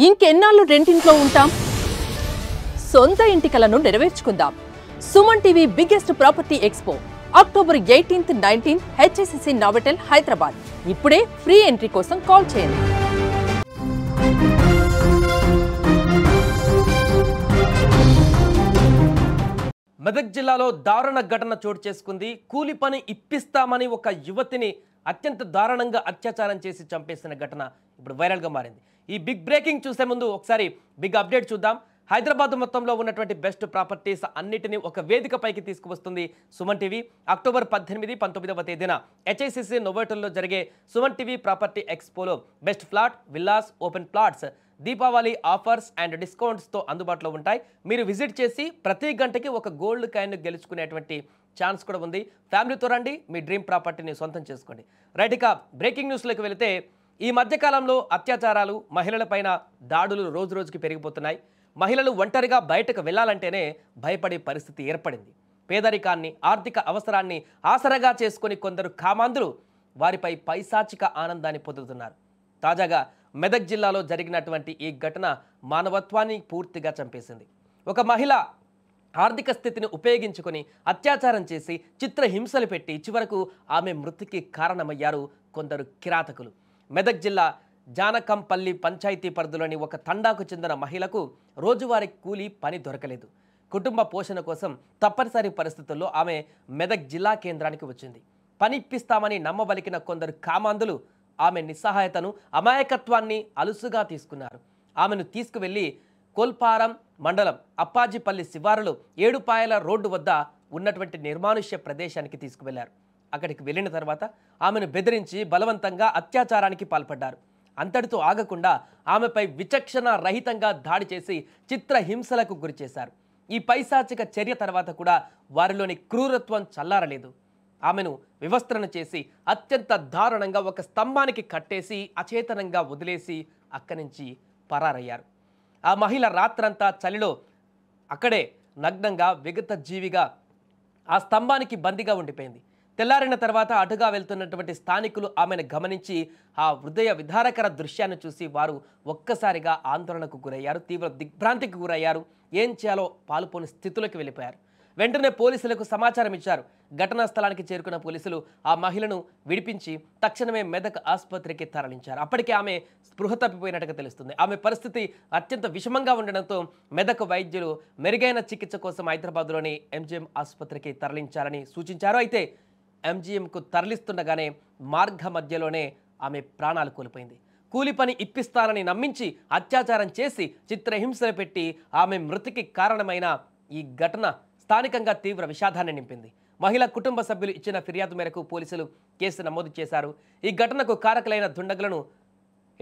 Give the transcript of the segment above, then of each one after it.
ఇంకెన్నాళ్ళు రెంటింట్లో ఉంటాం? సొంత ఇంటి కలను నెరవేర్చుకుందాం. Suman TV biggest property expo October 18th, 19th HSCC Novotel Hyderabad. ఇప్పుడే ఫ్రీ ఎంట్రీ కోసం కాల్ చేయండి. మెదక్ జిల్లాలో దారుణ ఘటన చోటు చేసుకుంది. కూలి పని ఇప్పిస్తామని ఒక యువతిని అత్యంత దారుణంగా అత్యాచారం చేసి చంపేసిన ఘటన ఇప్పుడు వైరల్గా మారింది. ఈ బిగ్ బ్రేకింగ్ చూసే ముందు ఒకసారి బిగ్ అప్డేట్ చూద్దాం. హైదరాబాద్ మొత్తంలో ఉన్నటువంటి బెస్ట్ ప్రాపర్టీస్ అన్నిటినీ ఒక వేదికపైకి తీసుకువస్తుంది సుమన్ టీవీ. అక్టోబర్ 18, 19వ తేదీన HSCC నోవోటెల్లో జరిగే సుమన్ టీవీ ప్రాపర్టీ ఎక్స్పోలో best flat, villas, open plots Deepavali offers and డిస్కౌంట్స్తో అందుబాటులో ఉంటాయి. మీరు విజిట్ చేసి ప్రతి గంటకి ఒక గోల్డ్ కాయిన్ గెలుచుకునేటువంటి ఛాన్స్ కూడా ఉంది. ఫ్యామిలీతో రండి, మీ డ్రీమ్ ప్రాపర్టీని సొంతం చేసుకోండి. రైట్, ఇక బ్రేకింగ్ న్యూస్లోకి వెళితే ఈ మధ్యకాలంలో అత్యాచారాలు, మహిళలపైన దాడులు రోజు రోజుకి పెరిగిపోతున్నాయి. మహిళలు ఒంటరిగా బయటకు వెళ్లాలంటేనే భయపడే పరిస్థితి ఏర్పడింది. పేదరికాన్ని, ఆర్థిక అవసరాన్ని ఆసరగా చేసుకుని కొందరు కామాంధులు వారిపై పైశాచిక ఆనందాన్ని పొందుతున్నారు. తాజాగా మెదక్ జిల్లాలో జరిగినటువంటి ఈ ఘటన మానవత్వాన్ని పూర్తిగా చంపేసింది. ఒక మహిళ ఆర్థిక స్థితిని ఉపయోగించుకొని అత్యాచారం చేసి చిత్రహింసలు పెట్టి చివరకు ఆమె మృతికి కారణమయ్యారు కొందరు కిరాతకులు. మెదక్ జిల్లా జానకంపల్లి పంచాయతీ పరిధిలోని ఒక తండాకు చెందిన మహిళకు రోజువారీ కూలీ పని దొరకలేదు. కుటుంబ పోషణ కోసం తప్పనిసరి పరిస్థితుల్లో ఆమె మెదక్ జిల్లా కేంద్రానికి వచ్చింది. పని ఇప్పిస్తామని నమ్మబలికిన కొందరు కామాంధులు ఆమె నిస్సహాయతను, అమాయకత్వాన్ని అలుసుగా తీసుకున్నారు. ఆమెను తీసుకువెళ్లి కోల్పారం మండలం అప్పాజిపల్లి శివారులో ఏడుపాయల రోడ్డు వద్ద ఉన్నటువంటి నిర్మానుష్య ప్రదేశానికి తీసుకువెళ్లారు. అక్కడికి వెళ్ళిన తర్వాత ఆమెను బెదిరించి బలవంతంగా అత్యాచారానికి పాల్పడ్డారు. అంతటితో ఆగకుండా ఆమెపై విచక్షణ రహితంగా దాడి చేసి చిత్రహింసలకు గురిచేశారు. ఈ పైశాచిక చర్య తర్వాత కూడా వారిలోని క్రూరత్వం చల్లారలేదు. ఆమెను వివస్త్రణ చేసి అత్యంత దారుణంగా ఒక స్తంభానికి కట్టేసి అచేతనంగా వదిలేసి అక్కడి నుంచి పరారయ్యారు. ఆ మహిళ రాత్రంతా చలిలో అక్కడే నగ్నంగా విగత జీవిగా ఆ స్తంభానికి బందీగా ఉండిపోయింది. తెల్లారిన తర్వాత అటుగా వెళ్తున్నటువంటి స్థానికులు ఆమెను గమనించి ఆ హృదయ విదారకర దృశ్యాన్ని చూసి వారు ఒక్కసారిగా ఆందోళనకు గురయ్యారు, తీవ్ర దిగ్భ్రాంతికి గురయ్యారు. ఏం చేయాలో పాలుపోని స్థితిలోకి వెళ్ళిపోయారు. వెంటనే పోలీసులకు సమాచారం ఇచ్చారు. ఘటనా స్థలానికి చేరుకున్న పోలీసులు ఆ మహిళను విడిపించి తక్షణమే మెదక్ ఆసుపత్రికి తరలించారు. అప్పటికే ఆమె స్పృహ తప్పిపోయినట్టుగా తెలుస్తుంది. ఆమె పరిస్థితి అత్యంత విషమంగా ఉండడంతో మెదక్ వైద్యులు మెరుగైన చికిత్స కోసం హైదరాబాద్లోని MGM ఆసుపత్రికి తరలించారని సూచించారు. అయితే MGMకు తరలిస్తుండగానే మార్గ మధ్యలోనే ఆమె ప్రాణాలు కోల్పోయింది. కూలి పని ఇప్పిస్తానని నమ్మించి అత్యాచారం చేసి చిత్రహింసలు పెట్టి ఆమె మృతికి కారణమైన ఈ ఘటన స్థానికంగా తీవ్ర విషాదాన్ని నింపింది. మహిళా కుటుంబ సభ్యులు ఇచ్చిన ఫిర్యాదు మేరకు పోలీసులు కేసు నమోదు చేశారు. ఈ ఘటనకు కారకులైన దుండగులను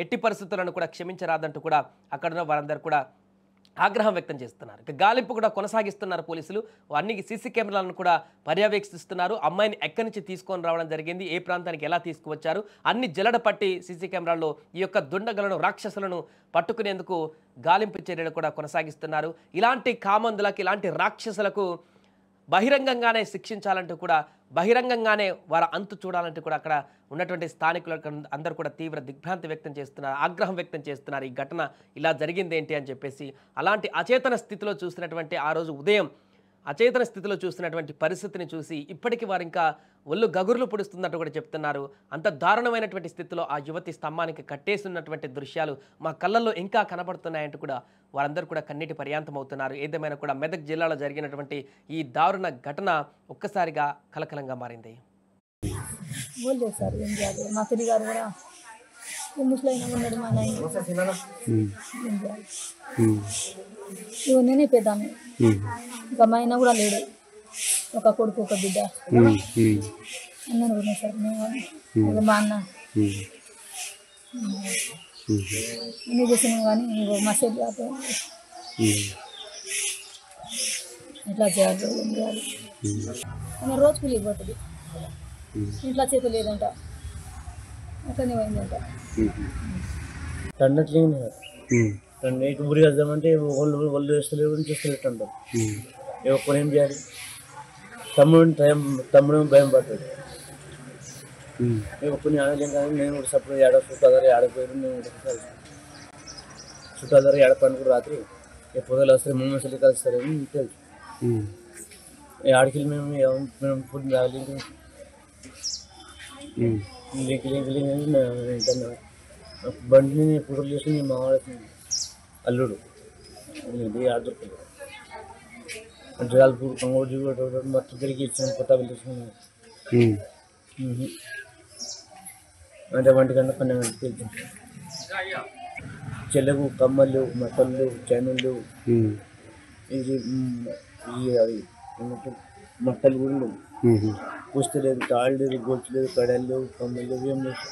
ఎట్టి పరిస్థితులను కూడా క్షమించరాదంటూ కూడా అక్కడున్న వారందరూ కూడా ఆగ్రహం వ్యక్తం చేస్తున్నారు. ఇక గాలింపు కూడా కొనసాగిస్తున్నారు పోలీసులు. అన్ని CC కెమెరాలను కూడా పర్యవేక్షిస్తున్నారు. అమ్మాయిని ఎక్కడి నుంచి తీసుకొని రావడం జరిగింది, ఏ ప్రాంతానికి ఎలా తీసుకువచ్చారు, అన్ని జల్లడ పట్టి CC కెమెరాల్లో ఈ యొక్క దుండగులను, రాక్షసులను పట్టుకునేందుకు గాలింపు చర్యలు కూడా కొనసాగిస్తున్నారు. ఇలాంటి కామందులకు, ఇలాంటి రాక్షసులకు బహిరంగంగానే శిక్షించాలంటూ కూడా, బహిరంగంగానే వారి అంతు చూడాలంటూ కూడా అక్కడ ఉన్నటువంటి స్థానికులు అందరూ కూడా తీవ్ర దిగ్భ్రాంతి వ్యక్తం చేస్తున్నారు, ఆగ్రహం వ్యక్తం చేస్తున్నారు. ఈ ఘటన ఇలా జరిగింది ఏంటి అని చెప్పేసి అలాంటి అచేతన స్థితిలో చూసినటువంటి ఆ రోజు ఉదయం అచేతన స్థితిలో చూస్తున్నటువంటి పరిస్థితిని చూసి ఇప్పటికీ వారు ఇంకా ఒళ్ళు గగుర్లు పొడుస్తున్నట్టు కూడా చెప్తున్నారు. అంత దారుణమైనటువంటి స్థితిలో ఆ యువతి స్తంభానికి కట్టేసి ఉన్నటువంటి దృశ్యాలు మా కళ్ళల్లో ఇంకా కనబడుతున్నాయంటూ కూడా వారందరూ కూడా కన్నీటి పర్యాంతం అవుతున్నారు. ఏదేమైనా కూడా మెదక్ జిల్లాలో జరిగినటువంటి ఈ దారుణ ఘటన ఒక్కసారిగా కలకలంగా మారింది. నేనే పెద్దాను, ఇంకా మా ఆయన కూడా లేడు, ఒక కొడుకు ఒక బిడ్డ అన్నారు కూడా సార్. మేము మా అన్న అన్నీ చేసినాం కానీ మసేజ్ ఎట్లా చేయాలి, ఏం చేయాలి. ఆమె రోజు కూలికి పోతుంది, ఇంట్లో చేతి లేదంట, అట్లనే పోయిందంట. నైట్ ఊరి వెళ్దామంటే వాళ్ళు వేస్తలేవు, చేస్తలేట్టు అంటారు. ఒక్కరు ఏం చేయాలి? తమ్ముడు భయం పడ్డాడు. ఒక్కరిని ఆడలేం కానీ నేను కూడా సపోర్ట్ ఏడకపోతారు, ఆడపోయారు. నేను చుట్టాలు ఏడపాను కూడా రాత్రి పొదలు వస్తారు ముందు మనుషులు కలుస్తారని తెలుసు. ఆడికి మేము ఫుడ్ లింక్ బండిని ఫోటోలు చేసుకుని మా వాడు అల్లుడు ఆడుతుంది జలాల్పూర్ కంగోజీ మొత్తం తిరిగి ఇచ్చాను కొత్త తీసుకున్నాను. అంటే 1 గంట 12 గంటలకు వెళ్తాం. చెల్లెకు కమ్మలు మట్టలు చైనలు ఇది అవి మట్టలు కూడా లేవు. పుస్తలు లేదు, తాళ్ళు లేదు, గొలుసు లేదు, కడలు లేవు, కమ్మలు లేవు, ఏం లేదు.